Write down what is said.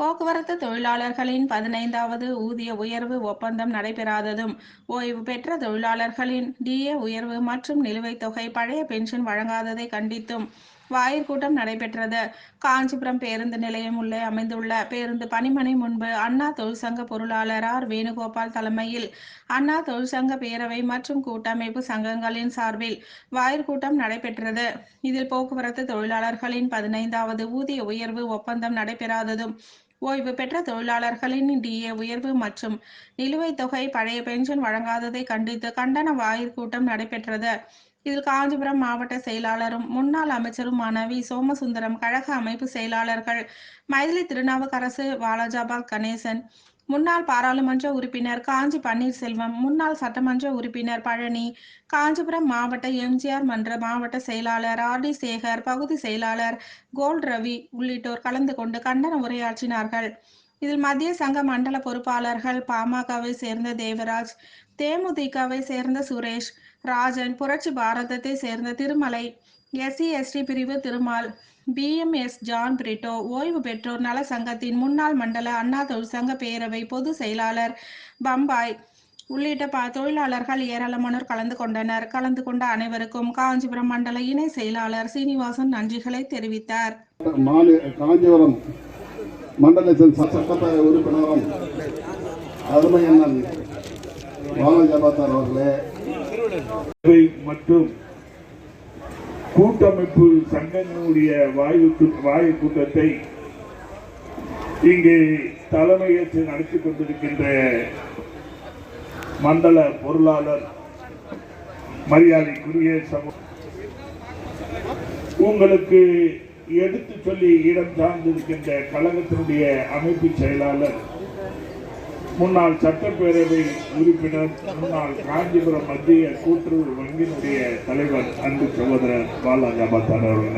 போக்குவரத்து தொழிலாளர்களின் 15வது ஊதிய உயர்வு ஒப்பந்தம் நடைபெறாததும், ஓய்வு பெற்ற தொழிலாளர்களின் டிஏ உயர்வு மற்றும் நிலுவைத் தொகை பழைய பென்ஷன் வழங்காததை கண்டித்தும் வாயிற் கூட்டம் நடைபெற்றது. காஞ்சிபுரம் பேருந்து நிலையம் உள்ளே அமைந்துள்ள பேருந்து பணிமனை முன்பு அண்ணா தொழிற்சங்க பொருளாளர் ஆர். வேணுகோபால் தலைமையில் அண்ணா தொழிற்சங்க பேரவை மற்றும் கூட்டமைப்பு சங்கங்களின் சார்பில் வாயிற் கூட்டம் நடைபெற்றது. இதில் போக்குவரத்து தொழிலாளர்களின் 15வது ஊதிய உயர்வு ஒப்பந்தம் நடைபெறாததும், ஓய்வு பெற்ற தொழிலாளர்களின் டிஏ உயர்வு மற்றும் நிலுவைத் தொகை பழைய பென்ஷன் வழங்காததை கண்டித்து கண்டன வாயிற் கூட்டம் நடைபெற்றது. இதில் காஞ்சிபுரம் மாவட்ட செயலாளரும் முன்னாள் அமைச்சருமான வி. சோமசுந்தரம், கழக அமைப்பு செயலாளர்கள் மைதிலி திருநாவுக்கரசு, வாலாஜாபாத் கணேசன், முன்னாள் பாராளுமன்ற உறுப்பினர் காஞ்சி பன்னீர்செல்வம், முன்னாள் சட்டமன்ற உறுப்பினர் பழனி, காஞ்சிபுரம் மாவட்ட எம்ஜிஆர் மன்ற மாவட்ட செயலாளர் ஆர். டி. சேகர், பகுதி செயலாளர் கோல்ட் ரவி உள்ளிட்டோர் கலந்து கொண்டு கண்டன உரையாற்றினார்கள். இதில் மத்திய சங்க மண்டல பொறுப்பாளர்கள் பாமகவை சேர்ந்த தேவராஜ், தேமுதிகவை சேர்ந்த சுரேஷ், ராஜன், புரட்சி பாரதத்தை சேர்ந்த திருமலை, SC/ST பிரிவு திருமால், BMS ஜான் பிரிட்டோ, ஓய்வு பெற்றோர் நல சங்கத்தின் முன்னாள் மண்டல அண்ணா தொழிற்சங்க பேரவை பொது செயலாளர் பம்பாய் உள்ளிட்ட தொழிலாளர்கள் ஏராளமானோர் கலந்து கொண்டனர். கலந்து கொண்ட அனைவருக்கும் காஞ்சிபுரம் மண்டல இணை செயலாளர் சீனிவாசன் நன்றிகளை தெரிவித்தார். காஞ்சிபுரம் மண்டலத்தின் சட்டப்பேரவை உறுப்பினரும் அருமையண்ணன் வாலாஜாபாத் அவர்களே மற்றும் கூட்டமைப்பு சங்கங்களுடைய வாயு கூட்டத்தை இங்கே தலைமையேற்று நடத்தி கொண்டிருக்கின்ற மண்டல பொருளாளர் மரியாதைக்குரிய உங்களுக்கு எடுத்து சொல்லி இடம் சார்ந்திருக்கின்ற கழகத்தினுடைய அமைப்பு செயலாளர், முன்னாள் சட்டப்பேரவை உறுப்பினர், முன்னாள் காஞ்சிபுரம் மத்திய கூட்டுறவு வங்கியினுடைய தலைவர் அன்பு சகோதரர் வாலாஜாபாத் அவர்கள்